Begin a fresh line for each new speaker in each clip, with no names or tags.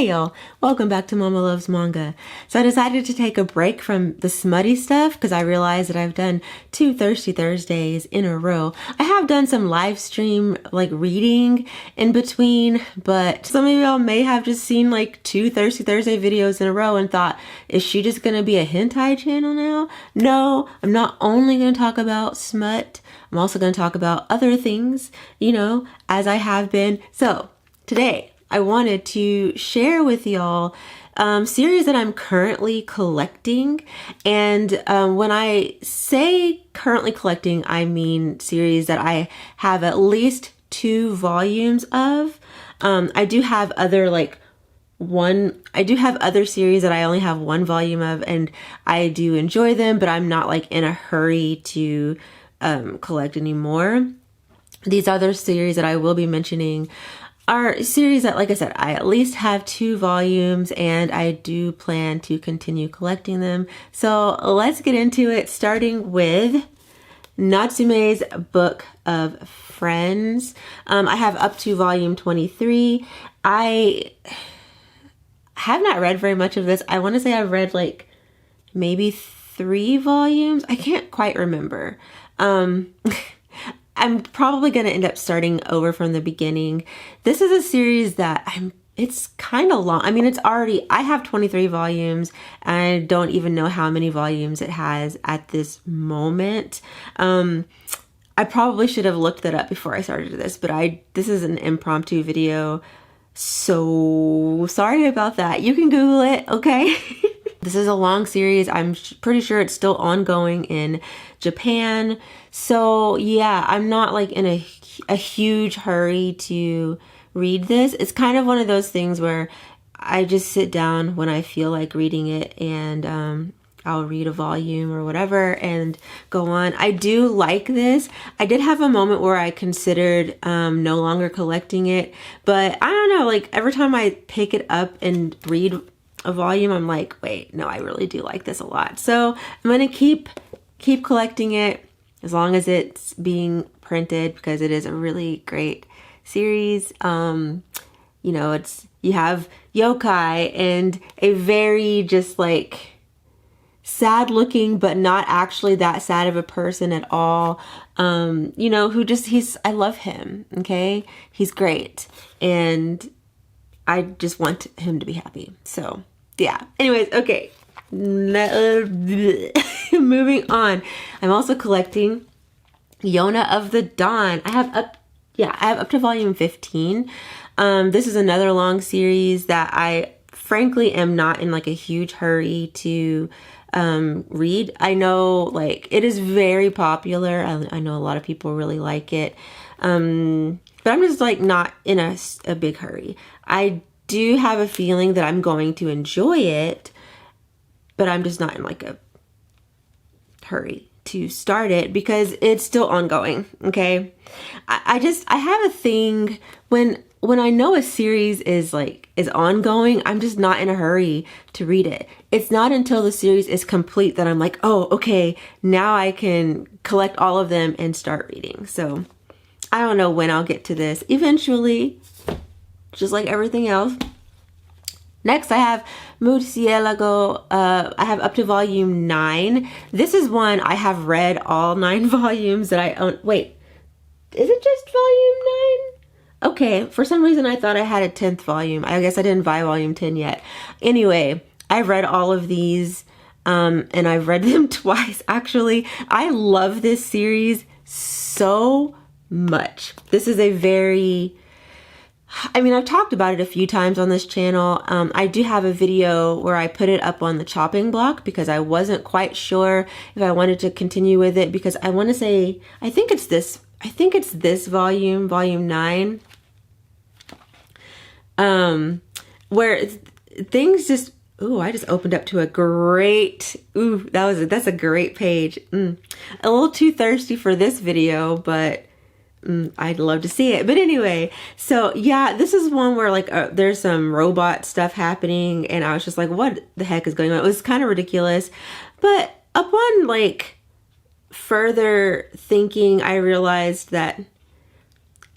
Hey y'all, welcome back to Mama Loves Manga. So I decided to take a break from the smutty stuff because I realized that I've done 2 Thirsty Thursdays in a row. I have done some live stream reading in between, but some of y'all may have just seen 2 Thirsty Thursday videos in a row and thought, is she just gonna be a hentai channel now? No, I'm not only gonna talk about smut, I'm also gonna talk about other things, as I have been. So today, I wanted to share with y'all series that I'm currently collecting. And when I say currently collecting, I mean series that I have at least 2 volumes of. I do have other other series that I only have 1 volume of, and I do enjoy them, but I'm not in a hurry to collect anymore. These other series that I will be mentioning are series that, like I said, I at least have 2 volumes, and I do plan to continue collecting them. So let's get into it, starting with Natsume's Book of Friends. I have up to volume 23. I have not read very much of this. I want to say I've read maybe 3 volumes. I can't quite remember. I'm probably going to end up starting over from the beginning. This is a series that it's kind of long. I mean, I have 23 volumes, and I don't even know how many volumes it has at this moment. I probably should have looked that up before I started this, but this is an impromptu video, so sorry about that. You can Google it, okay? This is a long series. I'm pretty sure it's still ongoing in Japan. So yeah, I'm not in a huge hurry to read this. It's kind of one of those things where I just sit down when I feel like reading it, and I'll read a volume or whatever and go on. I do like this. I did have a moment where I considered no longer collecting it, but I don't know, every time I pick it up and read a volume, I'm like, wait, no, I really do like this a lot. So I'm gonna keep collecting it as long as it's being printed, because it is a really great series. You have yokai and a very just sad looking, but not actually that sad of a person at all. I love him. Okay. He's great. And I just want him to be happy. So yeah. Anyways, okay. Moving on. I'm also collecting Yona of the Dawn. I have up to volume 15. This is another long series that I frankly am not in a huge hurry to read. I know it is very popular. I know a lot of people really like it. But I'm just not in a big hurry. I do have a feeling that I'm going to enjoy it, but I'm just not in a hurry to start it because it's still ongoing. Okay. I have a thing when I know a series is ongoing, I'm just not in a hurry to read it. It's not until the series is complete that I'm like, oh, okay, now I can collect all of them and start reading. So I don't know when I'll get to this. Eventually, just like everything else. Next, I have Murcielago. I have up to volume 9. This is one I have read all 9 volumes that I own. Wait, is it just volume 9? Okay, for some reason I thought I had a 10th volume. I guess I didn't buy volume 10 yet. Anyway, I've read all of these, and I've read them twice, actually. I love this series so much. This is I've talked about it a few times on this channel. I do have a video where I put it up on the chopping block because I wasn't quite sure if I wanted to continue with it, because I want to say, I think it's this volume 9, where things just, I just opened up to a great, that's a great page. A little too thirsty for this video, but I'd love to see it. But anyway, so yeah, this is one where there's some robot stuff happening, and I was just like, what the heck is going on? It was kind of ridiculous. But upon further thinking, I realized that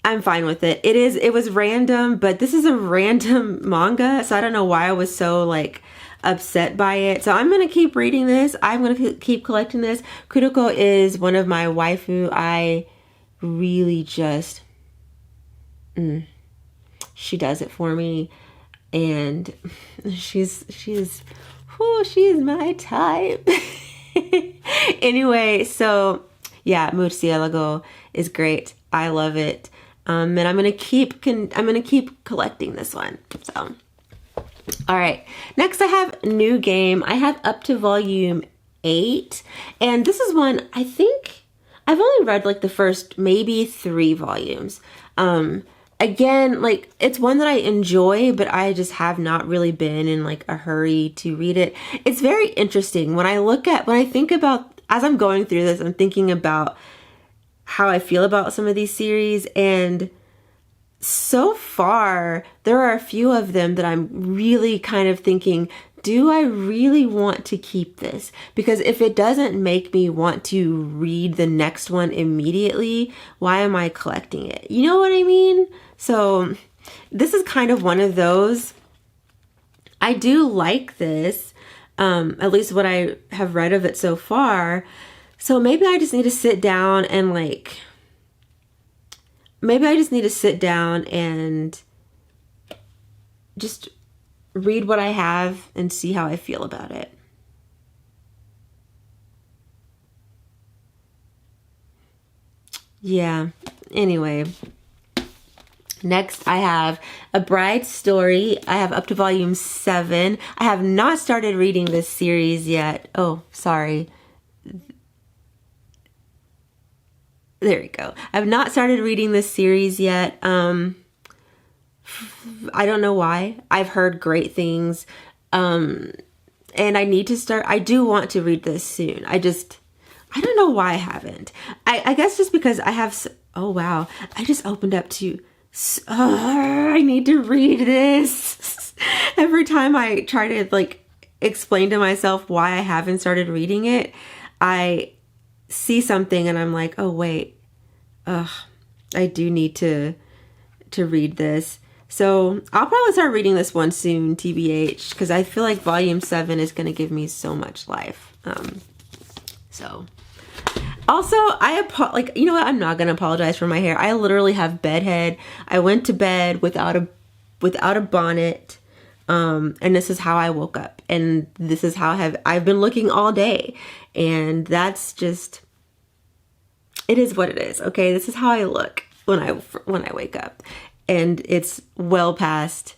I'm fine with it. It was random, but this is a random manga, so I don't know why I was so like upset by it. So I'm gonna keep reading this. I'm gonna keep collecting this. Kuroko is one of my waifu. I really just she does it for me, and she's my type. Anyway, so yeah, Murcielago is great. I love it. And I'm gonna keep collecting this one. So, all right. Next, I have new game. I have up to volume 8, and this is one I think I've only read like the first maybe 3 volumes. Again, like it's one that I enjoy, but I just have not really been in like a hurry to read it. It's very interesting when I think about, as I'm going through this, I'm thinking about how I feel about some of these series, and so far there are a few of them that I'm really kind of thinking, do I really want to keep this? Because if it doesn't make me want to read the next one immediately, why am I collecting it? You know what I mean? So this is kind of one of those. I do like this, at least what I have read of it so far. So maybe I just need to sit down and just read what I have and see how I feel about it. Yeah, anyway. Next, I have A Bride's Story. I have up to volume 7. I have not started reading this series yet. Oh, sorry. There we go. I've not started reading this series yet. I don't know why. I've heard great things. And I need to start. I do want to read this soon. I don't know why I haven't. I guess just because I have, oh wow. I just opened up to, I need to read this. Every time I try to like explain to myself why I haven't started reading it, I see something and I'm like, oh wait, I do need to read this. So I'll probably start reading this one soon, TBH, because I feel like volume 7 is going to give me so much life. So also you know what? I'm not going to apologize for my hair. I literally have bedhead. I went to bed without a bonnet. And this is how I woke up, and this is how I've been looking all day. And that's just, it is what it is. Okay. This is how I look when I wake up, and it's well past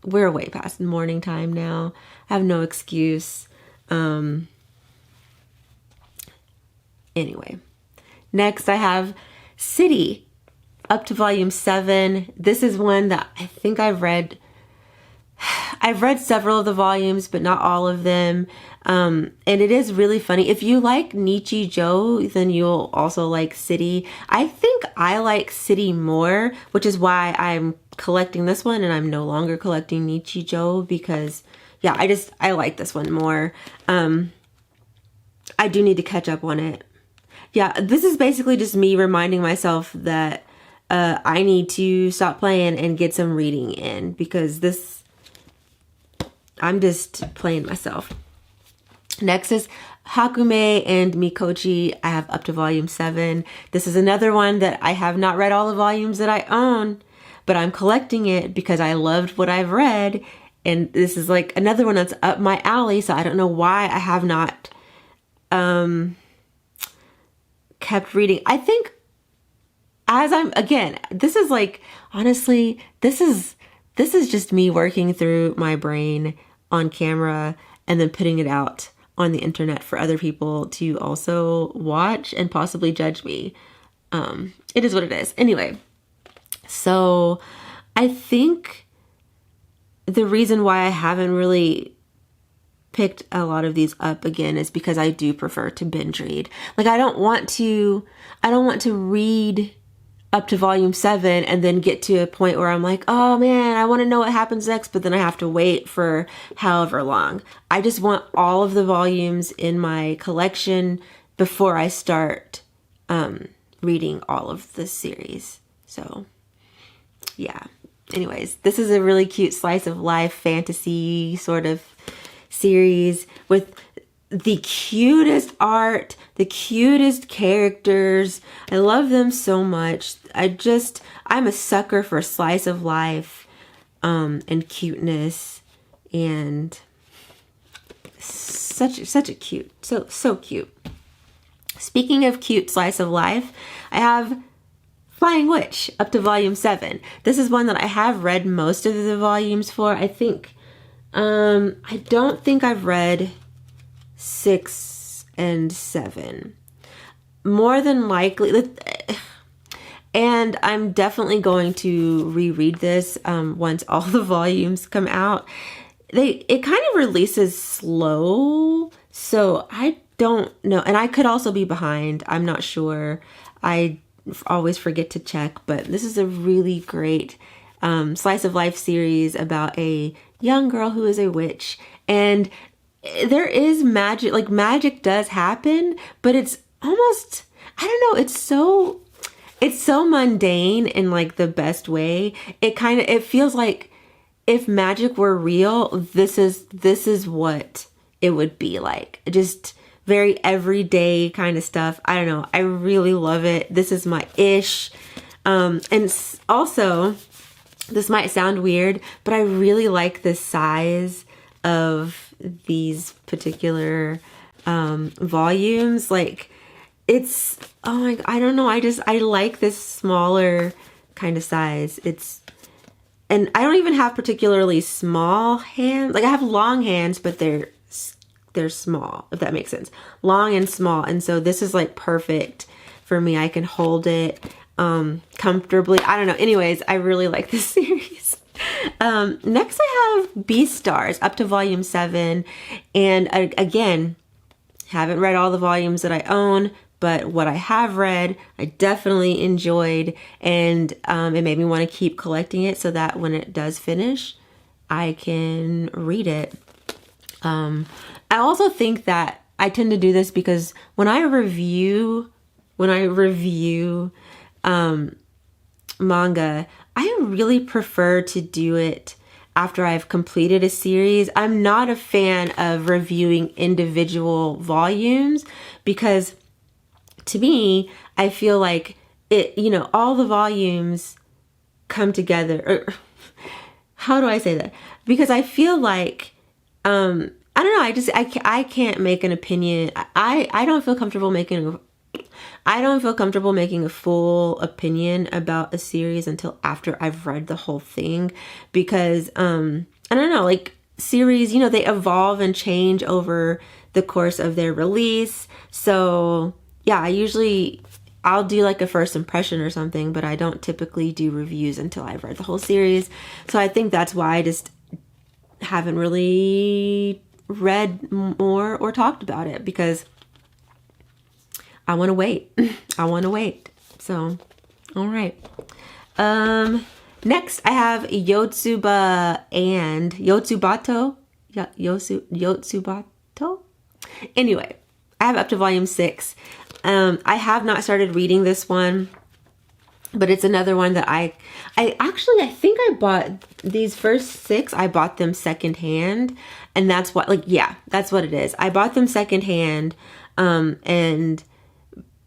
we're way past morning time now. I have no excuse. Anyway, next I have City, up to volume 7. This is one that I think I've read several of the volumes, but not all of them. And it is really funny. If you like Nichijou, then you'll also like City. I think I like City more, which is why I'm collecting this one and I'm no longer collecting Nichijou, because yeah, I like this one more. I do need to catch up on it. Yeah, this is basically just me reminding myself that I need to stop playing and get some reading in, because I'm just playing myself. Next is Hakumei and Mikochi. I have up to volume 7. This is another one that I have not read all the volumes that I own, but I'm collecting it because I loved what I've read. And this is like another one that's up my alley. So I don't know why I have not kept reading. I think this is like, honestly, this is just me working through my brain on camera and then putting it out on the internet for other people to also watch and possibly judge me. It is what it is. Anyway, so I think the reason why I haven't really picked a lot of these up again is because I do prefer to binge read. Like I don't want to read up to volume 7 and then get to a point where I'm like, oh man, I want to know what happens next, but then I have to wait for however long. I just want all of the volumes in my collection before I start reading all of the series. So yeah. Anyways, this is a really cute slice of life fantasy sort of series with the cutest art, the cutest characters. I love them so much. I'm a sucker for slice of life and cuteness, and such a cute, so cute. Speaking of cute slice of life, I have Flying Witch up to volume 7. This is one that I have read most of the volumes for. I think, I don't think I've read 6 and 7. More than likely, and I'm definitely going to reread this once all the volumes come out. It kind of releases slow, so I don't know. And I could also be behind. I'm not sure. I always forget to check, but this is a really great slice of life series about a young girl who is a witch, and there is magic. Like, magic does happen, but it's almost, I don't know, it's so mundane in like the best way. It feels like if magic were real, this is what it would be like. Just very everyday kind of stuff. I don't know. I really love it. This is my ish. And also, this might sound weird, but I really like the size of these particular volumes. Like, it's, oh my, I don't know. I like this smaller kind of size. And I don't even have particularly small hands. Like, I have long hands, but they're small, if that makes sense. Long and small. And so this is like perfect for me. I can hold it comfortably. I don't know. Anyways, I really like this series. Next I have Beastars up to volume 7. And again, haven't read all the volumes that I own, but what I have read, I definitely enjoyed. And it made me want to keep collecting it so that when it does finish, I can read it. I also think that I tend to do this because when I review manga, I really prefer to do it after I've completed a series. I'm not a fan of reviewing individual volumes because to me, I feel like it, all the volumes come together. Or, how do I say that? Because I feel like, I don't know. I can't make an opinion. I don't feel comfortable making a full opinion about a series until after I've read the whole thing, because I don't know, like series, they evolve and change over the course of their release. So yeah, I'll do like a first impression or something, but I don't typically do reviews until I've read the whole series. So I think that's why I just haven't really read more or talked about it, because I want to wait. So, all right. Next I have Yotsuba and Yotsubato. Yeah, Yotsubato. Anyway, I have up to volume 6. I have not started reading this one, but it's another one that I think I bought these first 6. I bought them secondhand, and that's what, that's what it is. I bought them secondhand, and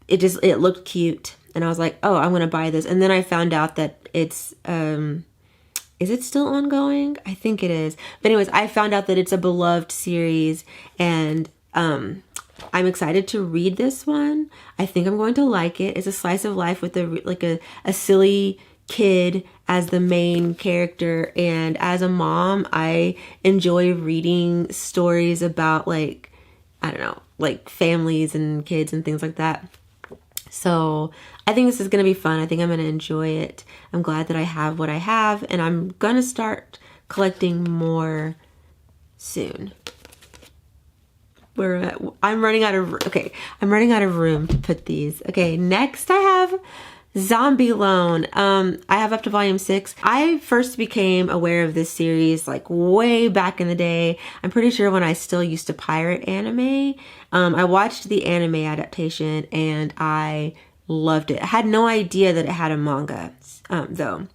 it looked cute, and I was like, oh, I'm gonna buy this. And then I found out that it's is it still ongoing? I think it is. But anyways, I found out that it's a beloved series, and I'm excited to read this one. I think I'm going to like it. It's a slice of life with a silly kid as the main character, and as a mom, I enjoy reading stories about families and kids and things like that. So I think this is going to be fun. I think I'm going to enjoy it. I'm glad that I have what I have, and I'm going to start collecting more soon. I'm running out of room to put these. Okay, next I have Zombie Loan. I have up to volume 6. I first became aware of this series like way back in the day. I'm pretty sure when I still used to pirate anime. I watched the anime adaptation, and I loved it. I had no idea that it had a manga, though.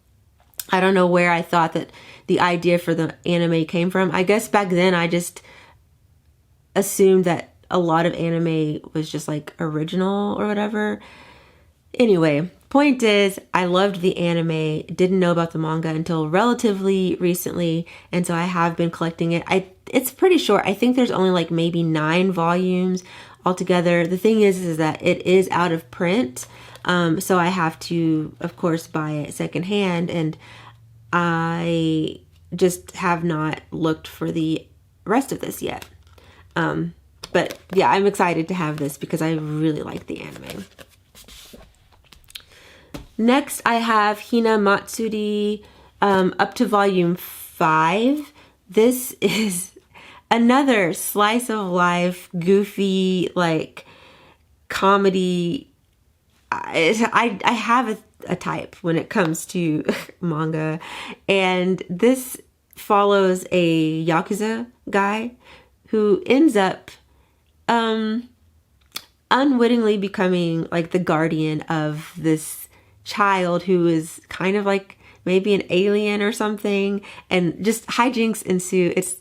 I don't know where I thought that the idea for the anime came from. I guess back then I just assumed that a lot of anime was just like original or whatever. Anyway, point is, I loved the anime, didn't know about the manga until relatively recently, and so I have been collecting it. It's pretty short. I think there's only like maybe 9 volumes altogether. The thing is that it is out of print, so I have to, of course, buy it secondhand, and I just have not looked for the rest of this yet. But yeah, I'm excited to have this because I really like the anime. Next, I have Hinamatsuri up to volume 5. This is another slice of life, goofy, like comedy. I have a type when it comes to manga, and this follows a Yakuza guy who ends up unwittingly becoming like the guardian of this child who is kind of like maybe an alien or something, and just hijinks ensue. It's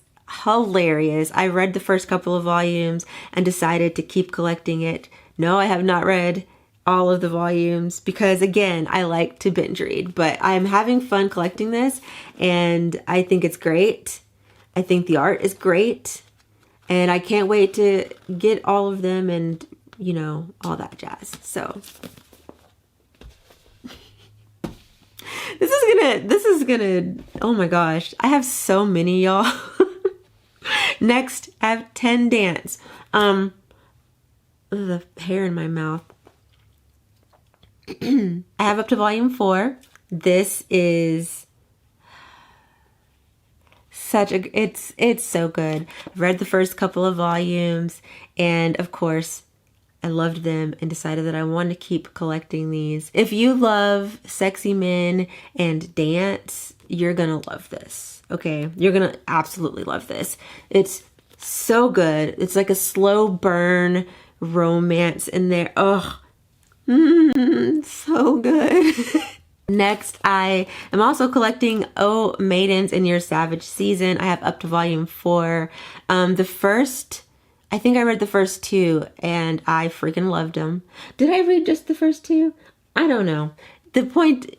hilarious. I read the first couple of volumes and decided to keep collecting it. No, I have not read all of the volumes because, again, I like to binge read, but I'm having fun collecting this, and I think it's great. I think the art is great, and I can't wait to get all of them and, you know, all that jazz. So this is gonna, oh my gosh, I have so many, y'all. Next, I have 10 Dance. The hair in my mouth. I have up to volume 4. This is such a, it's so good. I've read the first couple of volumes, and of course I loved them and decided that I wanted to keep collecting these. If you love sexy men and dance, you're gonna love this. Okay, you're gonna absolutely love this. It's so good. It's like a slow burn romance in there. Oh, so good. Next, I am also collecting Oh Maidens in Your Savage Season. I have up to volume 4. I think I read the first 2 and I freaking loved them. Did I read just the first 2? I don't know. The point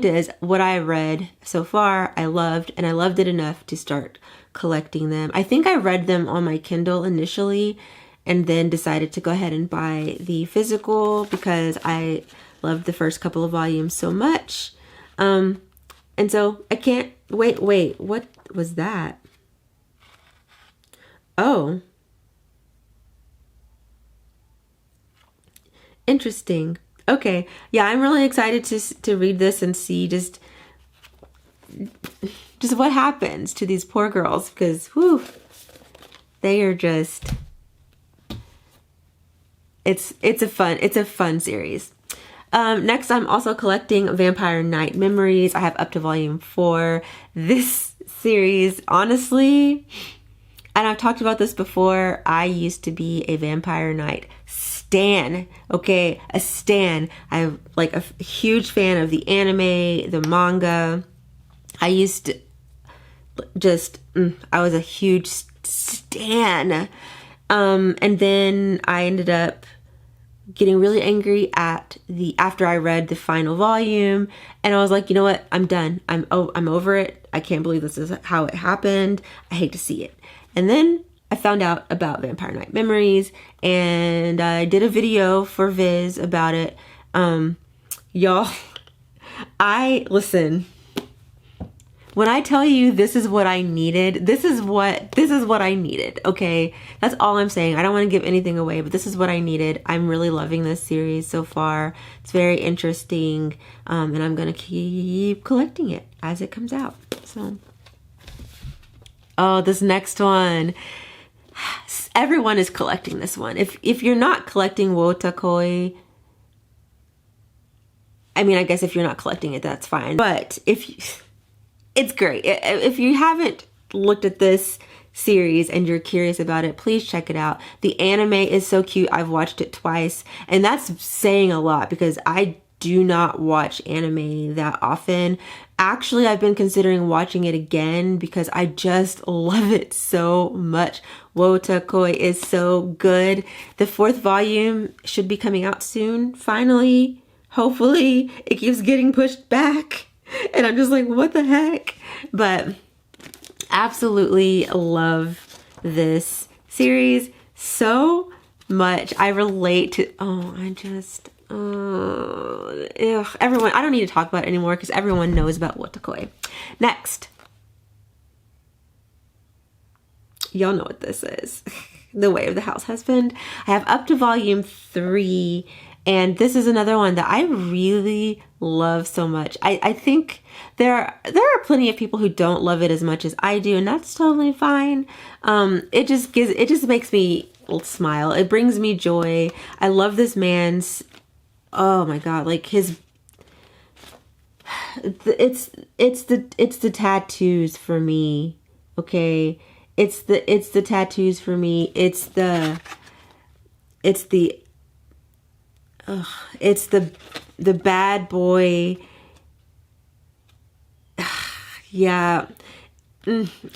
is, what I read so far, I loved, and I loved it enough to start collecting them. I think I read them on my Kindle initially and then decided to go ahead and buy the physical because I loved the first couple of volumes so much. And so I can't wait, what was that? Oh. Interesting. Okay. Yeah, I'm really excited to read this and see just what happens to these poor girls, because whew, they are just, it's a fun series. Next, I'm also collecting Vampire Night Memories. I have up to volume 4. This series, honestly, and I've talked about this before, I used to be a Vampire Night stan. Okay, a stan. I'm like a huge fan of the anime, the manga. I used to just, I was a huge stan. And then I ended up getting really angry after I read the final volume, and I was like, you know what? I'm done. I'm over it. I can't believe this is how it happened. I hate to see it. And then I found out about Vampire Night Memories, and I did a video for Viz about it. Y'all, listen. When I tell you this is what I needed, this is what I needed, okay? That's all I'm saying. I don't want to give anything away, but this is what I needed. I'm really loving this series so far. It's very interesting, and I'm going to keep collecting it as it comes out. So, oh, this next one. Everyone is collecting this one. If you're not collecting Wotakoi, I mean, I guess if you're not collecting it, that's fine. But it's great. If you haven't looked at this, series and you're curious about it, please check it out. The anime is so cute. I've watched it twice, and that's saying a lot because I do not watch anime that often. Actually, I've been considering watching it again because I just love it so much. Wotakoi is so good. The 4th volume should be coming out soon, finally. Hopefully, it keeps getting pushed back. And I'm just like, what the heck? But absolutely love this series so much. I relate to, everyone, I don't need to talk about it anymore because everyone knows about Wotakoi. Next. Y'all know what this is. The Way of the House Husband. I have up to volume 3, and this is another one that I really love so much. I think there are plenty of people who don't love it as much as I do, and that's totally fine. It just makes me smile. It brings me joy. I love this man's, oh my god, like it's the tattoos for me, okay? It's the tattoos for me. It's the bad boy. Yeah.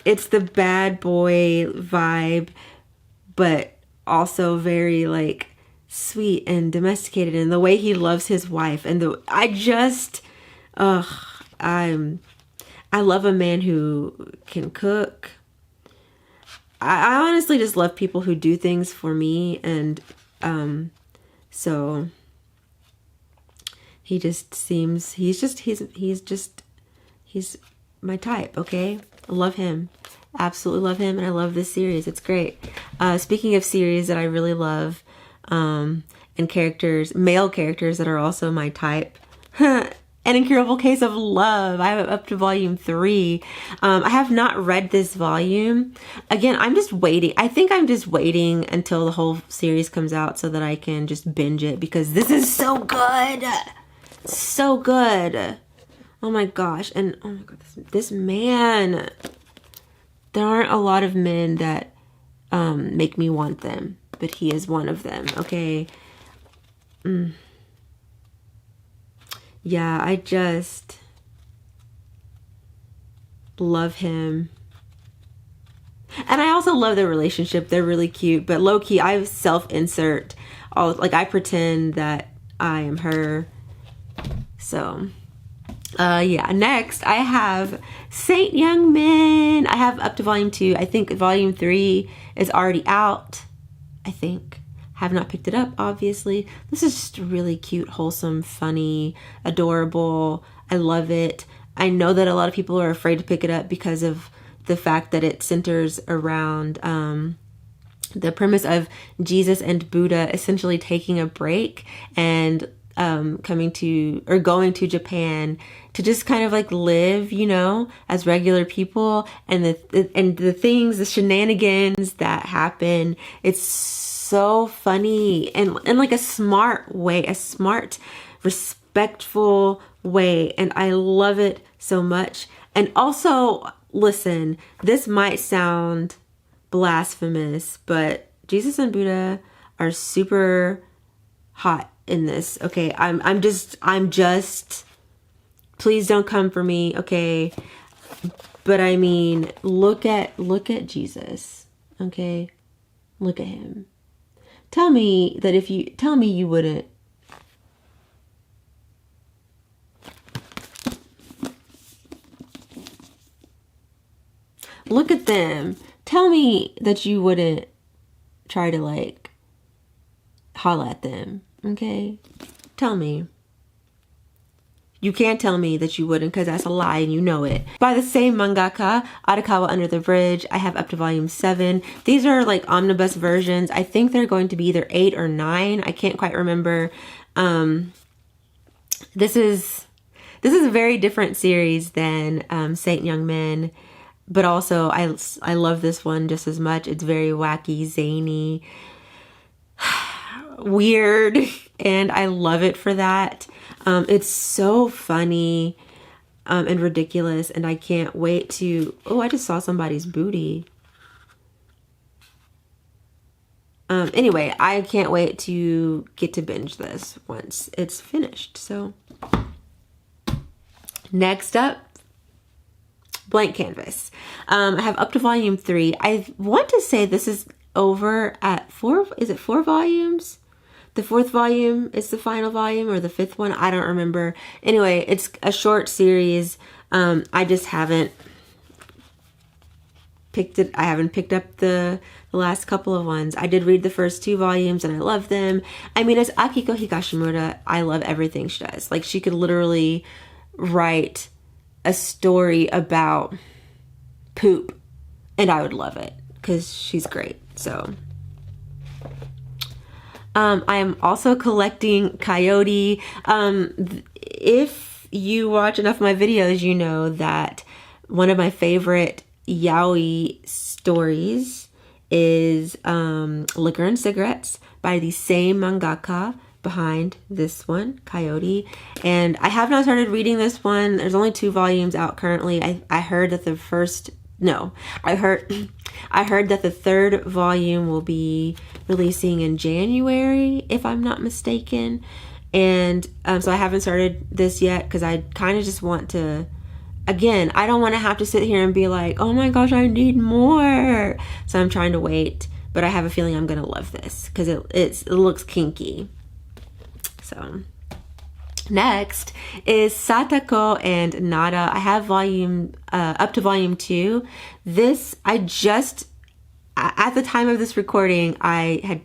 It's the bad boy vibe, but also very like sweet and domesticated, and the way he loves his wife, and I love a man who can cook. I honestly just love people who do things for me, and so he just seems, he's my type, okay? I love him. Absolutely love him, and I love this series. It's great. Speaking of series that I really love, and characters, male characters that are also my type, An Incurable Case of Love. I have up to volume 3. I have not read this volume. Again, I'm just waiting. I think I'm just waiting until the whole series comes out so that I can just binge it, because this is so good. So good. Oh my gosh. And oh my god, this man. There aren't a lot of men that make me want them, but he is one of them, okay? Yeah, I just love him. And I also love their relationship. They're really cute, but low-key, I self-insert. I pretend that I am her. So, yeah. Next, I have Saint Young Men. I have up to volume 2. I think volume 3 is already out. I think. Have not picked it up, obviously. This is just really cute, wholesome, funny, adorable. I love it. I know that a lot of people are afraid to pick it up because of the fact that it centers around the premise of Jesus and Buddha essentially taking a break and going to Japan to just kind of like live, you know, as regular people, and the things, the shenanigans that happen. It's so funny and like a smart way, a smart, respectful way, and I love it so much. And also, listen, this might sound blasphemous, but Jesus and Buddha are super hot in this, okay? I'm just please don't come for me, okay? But I mean, look at Jesus, okay? Look at him. Tell me you wouldn't. Look at them. Tell me that you wouldn't try to like holla at them, okay? Tell me. You can't tell me that you wouldn't, because that's a lie and you know it. By the same mangaka, Arakawa Under the Bridge. I have up to volume 7. These are like omnibus versions. I think they're going to be either 8 or 9. I can't quite remember. This is a very different series than Saint Young Men, but also I love this one just as much. It's very wacky, zany, weird, and I love it for that. It's so funny and ridiculous, and I can't wait to... Oh, I just saw somebody's booty. Anyway, I can't wait to get to binge this once it's finished. So next up, Blank Canvas. I have up to volume 3. I want to say this is over at 4. Is it 4 volumes? The 4th volume is the final volume, or the 5th one? I don't remember. Anyway, it's a short series. I just haven't picked it. I haven't picked up the last couple of ones. I did read the first 2 volumes and I love them. I mean, as Akiko Higashimura, I love everything she does. Like, she could literally write a story about poop and I would love it because she's great. So I am also collecting Coyote. If you watch enough of my videos, you know that one of my favorite yaoi stories is Liquor and Cigarettes by the same mangaka behind this one, Coyote. And I have not started reading this one. There's only 2 volumes out currently. I heard that the first, no, I heard that the 3rd volume will be releasing in January, if I'm not mistaken. And so I haven't started this yet because I kind of just want to, again, I don't want to have to sit here and be like, oh my gosh, I need more. So I'm trying to wait, but I have a feeling I'm going to love this because it looks kinky. So next is Satako and Nada. I have up to volume 2. This, I just, at the time of this recording, I had,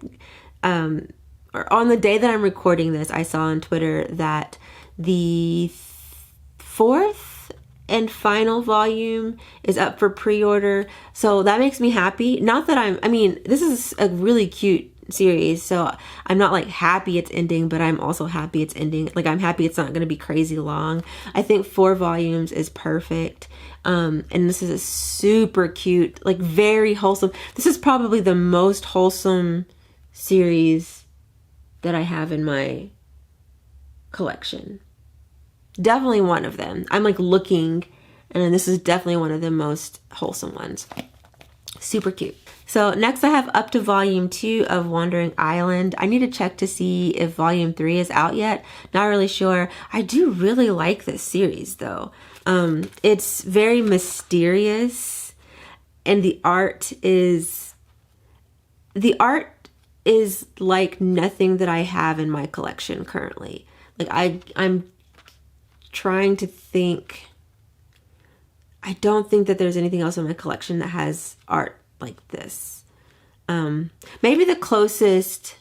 or on the day that I'm recording this, I saw on Twitter that the 4th and final volume is up for pre-order. So that makes me happy. Not that I mean, this is a really cute series, so I'm not like happy it's ending, but I'm also happy it's ending. Like, I'm happy it's not going to be crazy long. I think 4 volumes is perfect. And this is a super cute, like very wholesome. This is probably the most wholesome series that I have in my collection. Definitely one of them. I'm like looking, and this is definitely one of the most wholesome ones. Super cute. So next I have up to volume 2 of Wandering Island. I need to check to see if volume 3 is out yet. Not really sure. I do really like this series though. It's very mysterious, and the art is like nothing that I have in my collection currently. Like, I'm trying to think. I don't think that there's anything else in my collection that has art like this. Maybe the closest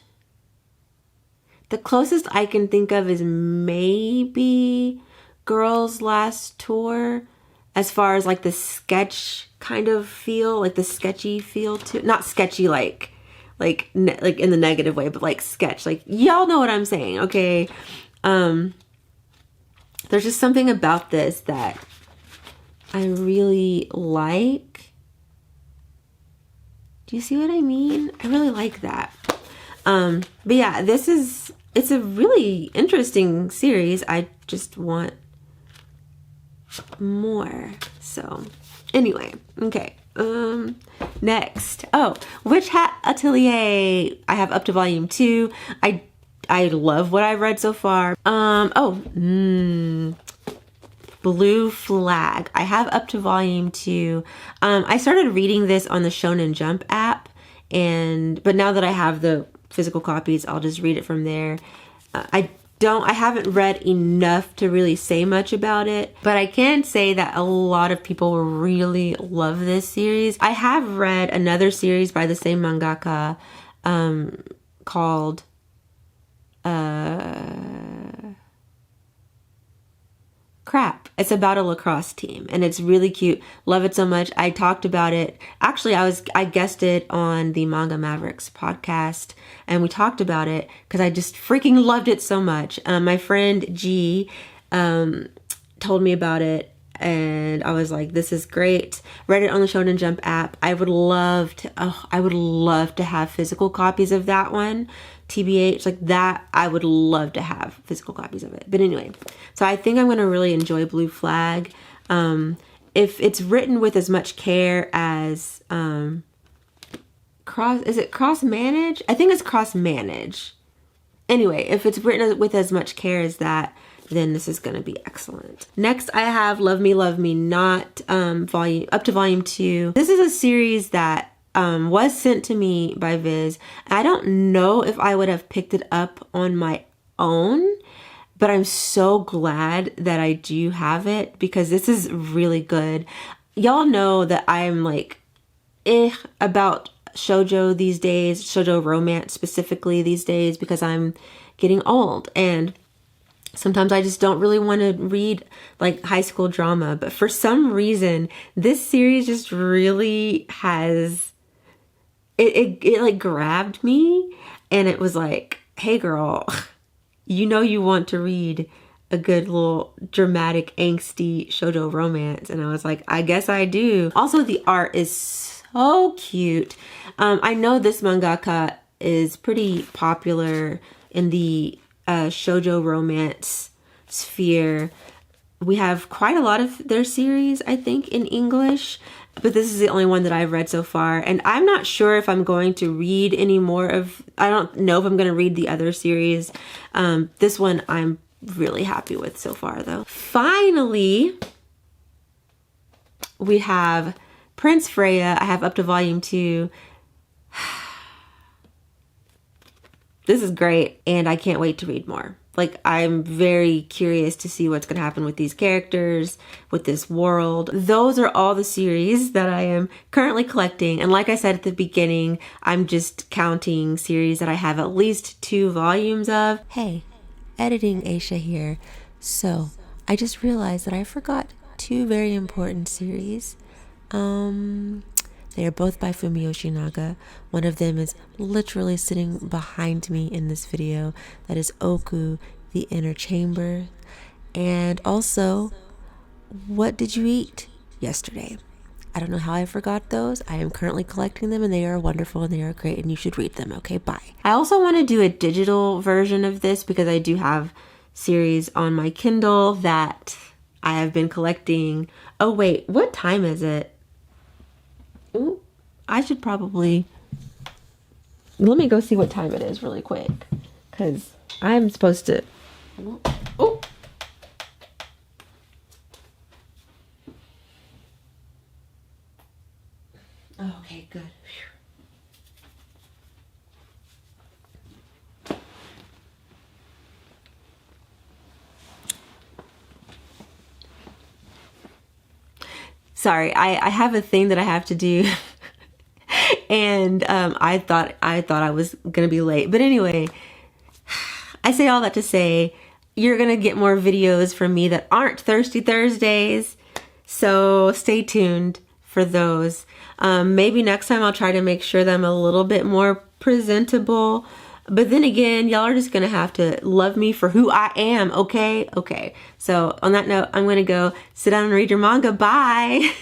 I can think of is maybe Girls Last Tour, as far as like the sketch kind of feel, like the sketchy feel to, not sketchy like in the negative way, but like sketch, like y'all know what I'm saying, okay? There's just something about this that I really like. Do you see what I mean? I really like that. But yeah, it's a really interesting series. I just want more. So anyway, okay. Next. Oh, Witch Hat Atelier. I have up to volume 2. I love what I've read so far. Blue Flag. I have up to volume 2. I started reading this on the Shonen Jump app, but now that I have the physical copies, I'll just read it from there. I haven't read enough to really say much about it, but I can say that a lot of people really love this series. I have read another series by the same mangaka called crap. It's about a lacrosse team and it's really cute. Love it so much. I talked about it. Actually, I guested on the Manga Mavericks podcast and we talked about it because I just freaking loved it so much. My friend G told me about it and I was like, this is great. Read it on the Shonen Jump app. I would love to have physical copies of that one. TBH, like that, I would love to have physical copies of it. But anyway, so I think I'm going to really enjoy Blue Flag. If it's written with as much care as is it cross manage? I think it's cross manage. Anyway, if it's written with as much care as that, then this is going to be excellent. Next, I have Love Me, Love Me Not, up to volume 2. This is a series that was sent to me by Viz. I don't know if I would have picked it up on my own, but I'm so glad that I do have it because this is really good. Y'all know that I'm like, about shoujo these days, shoujo romance specifically these days, because I'm getting old and sometimes I just don't really want to read like high school drama. But for some reason, this series just really has, it like grabbed me, and it was like, hey girl, you know you want to read a good little dramatic angsty shoujo romance. And I was like, I guess I do. Also, the art is so cute. I know this mangaka is pretty popular in the shoujo romance sphere. We have quite a lot of their series, I think, in English, but this is the only one that I've read so far. And I'm not sure if I'm going to read any more of, I don't know if I'm going to read the other series. This one I'm really happy with so far though. Finally, we have Prince Freya. I have up to volume 2. This is great, and I can't wait to read more. Like, I'm very curious to see what's going to happen with these characters, with this world. Those are all the series that I am currently collecting. And like I said at the beginning, I'm just counting series that I have at least 2 volumes of. Hey, editing Aisha here. So, I just realized that I forgot 2 very important series. They are both by Fumio Yoshinaga. One of them is literally sitting behind me in this video. That is Oku, The Inner Chamber. And also, What Did You Eat Yesterday? I don't know how I forgot those. I am currently collecting them, and they are wonderful and they are great, and you should read them. Okay, bye. I also want to do a digital version of this because I do have series on my Kindle that I have been collecting. Oh wait, what time is it? Ooh, I should probably, let me go see what time it is really quick, because I'm supposed to, oh. Oh, okay, good. Sorry, I have a thing that I have to do, and I thought I was gonna be late. But anyway, I say all that to say you're gonna get more videos from me that aren't Thirsty Thursdays, so stay tuned for those. Maybe next time I'll try to make sure that I'm a little bit more presentable. But then again, y'all are just gonna have to love me for who I am, okay? Okay. So on that note, I'm gonna go sit down and read your manga. Bye.